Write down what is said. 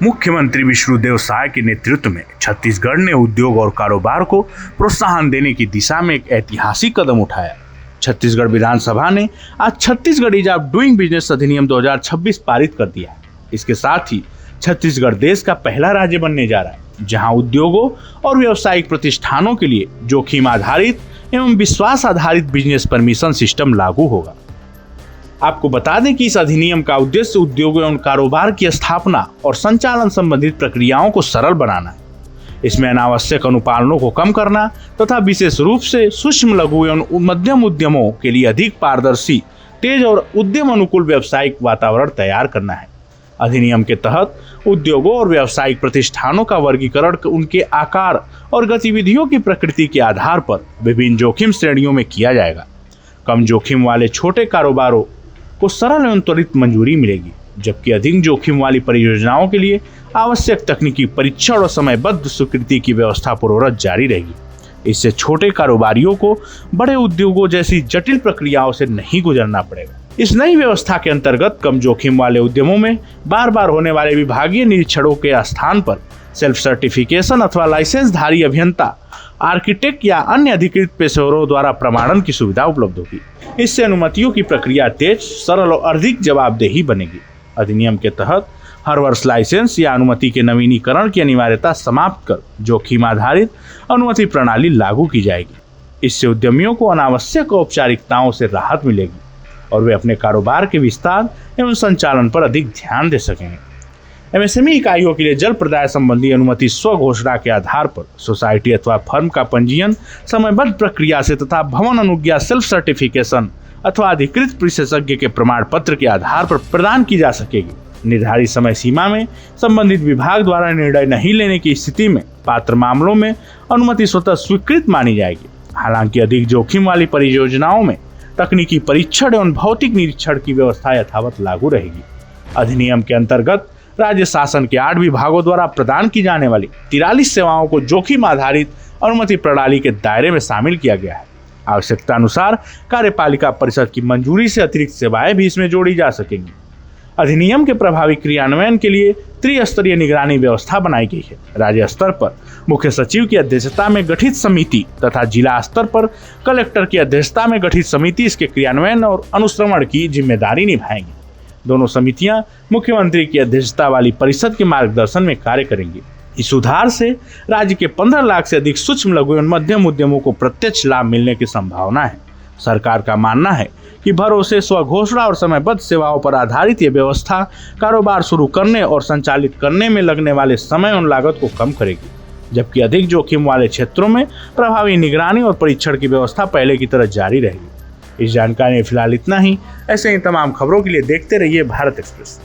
मुख्यमंत्री विष्णुदेव साय के नेतृत्व में छत्तीसगढ़ ने उद्योग और कारोबार को प्रोत्साहन देने की दिशा में एक ऐतिहासिक कदम उठाया। छत्तीसगढ़ विधानसभा ने आज Chhattisgarh ease of doing business अधिनियम 2026 पारित कर दिया है। इसके साथ ही छत्तीसगढ़ देश का पहला राज्य बनने जा रहा है जहां उद्योगों और व्यावसायिक प्रतिष्ठानों के लिए जोखिम आधारित एवं विश्वास आधारित बिजनेस परमिशन सिस्टम लागू होगा। आपको बता दें कि इस अधिनियम का उद्देश्य उद्योगों एवं कारोबार की स्थापना और संचालन संबंधित प्रक्रियाओं को सरल बनाना है। इसमें अनावश्यक अनुपालनों को कम करना तथा विशेष रूप से सूक्ष्म लघु एवं मध्यम उद्यमों के लिए अधिक पारदर्शी, तेज और उद्यम अनुकूल व्यावसायिक वातावरण तैयार करना है। अधिनियम के तहत उद्योगों और व्यावसायिक प्रतिष्ठानों का वर्गीकरण उनके आकार और गतिविधियों की प्रकृति के आधार पर विभिन्न जोखिम श्रेणियों में किया जाएगा। कम जोखिम वाले छोटे कारोबारों को सरल एवं त्वरित मंजूरी मिलेगी, जबकि अधिक जोखिम वाली परियोजनाओं के लिए आवश्यक तकनीकी परीक्षण और समयबद्ध स्वीकृति की व्यवस्था पूर्ववत जारी रहेगी। इससे छोटे कारोबारियों को बड़े उद्योगों जैसी जटिल प्रक्रियाओं से नहीं गुजरना पड़ेगा। इस नई व्यवस्था के अंतर्गत कम जोखिम वाले उद्यमों में बार बार होने वाले विभागीय निरीक्षणों के स्थान पर सेल्फ सर्टिफिकेशन अथवा लाइसेंसधारी अभियंता, आर्किटेक्ट या अन्य अधिकृत पेशेवरों द्वारा प्रमाणन की सुविधा उपलब्ध होगी। इससे अनुमतियों की प्रक्रिया तेज, सरल और अधिक जवाबदेही बनेगी। अधिनियम के तहत हर वर्ष लाइसेंस या अनुमति के नवीनीकरण की अनिवार्यता समाप्त कर जोखिम आधारित अनुमति प्रणाली लागू की जाएगी। इससे उद्यमियों को अनावश्यक औपचारिकताओं से राहत मिलेगी और वे अपने कारोबार के विस्तार एवं संचालन पर अधिक ध्यान दे सकेंगे। एमएसएमई इकाइयों के लिए जल प्रदाय संबंधी अनुमति स्व घोषणा के आधार पर सोसाइटी अथवा फर्म का पंजीयन समयबद्ध प्रक्रिया से तथा भवन अनुज्ञा सेल्फ सर्टिफिकेशन अथवा अधिकृत विशेषज्ञ के प्रमाण पत्र के आधार पर प्रदान की जा सकेगी। निर्धारित समय सीमा में संबंधित विभाग द्वारा निर्णय नहीं लेने की स्थिति में पात्र मामलों में अनुमति स्वतः स्वीकृत मानी जाएगी। हालांकि अधिक जोखिम वाली परियोजनाओं में तकनीकी परीक्षण एवं भौतिक निरीक्षण की व्यवस्था यथावत लागू रहेगी। अधिनियम के अंतर्गत राज्य शासन के 8 विभागों द्वारा प्रदान की जाने वाली 43 सेवाओं को जोखिम आधारित अनुमति प्रणाली के दायरे में शामिल किया गया है। आवश्यकता अनुसार कार्यपालिका परिषद की मंजूरी से अतिरिक्त सेवाएं भी इसमें जोड़ी जा सकेंगी। अधिनियम के प्रभावी क्रियान्वयन के लिए त्रिस्तरीय निगरानी व्यवस्था बनाई गई है। राज्य स्तर पर मुख्य सचिव की अध्यक्षता में गठित समिति तथा जिला स्तर पर कलेक्टर की अध्यक्षता में गठित समिति इसके क्रियान्वयन और अनुश्रवण की जिम्मेदारी निभाएंगी। दोनों समितियां मुख्यमंत्री की अध्यक्षता वाली परिषद के मार्गदर्शन में कार्य करेंगी। इस सुधार से राज्य के 15 लाख से अधिक सूक्ष्म लघु एवं मध्यम उद्यमों को प्रत्यक्ष लाभ मिलने की संभावना है। सरकार का मानना है कि भरोसे, स्वघोषणा और समयबद्ध सेवाओं पर आधारित ये व्यवस्था कारोबार शुरू करने और संचालित करने में लगने वाले समय और लागत को कम करेगी, जबकि अधिक जोखिम वाले क्षेत्रों में प्रभावी निगरानी और परीक्षण की व्यवस्था पहले की तरह जारी रहेगी। इस जानकारी में फिलहाल इतना ही। ऐसे ही तमाम खबरों के लिए देखते रहिए भारत एक्सप्रेस।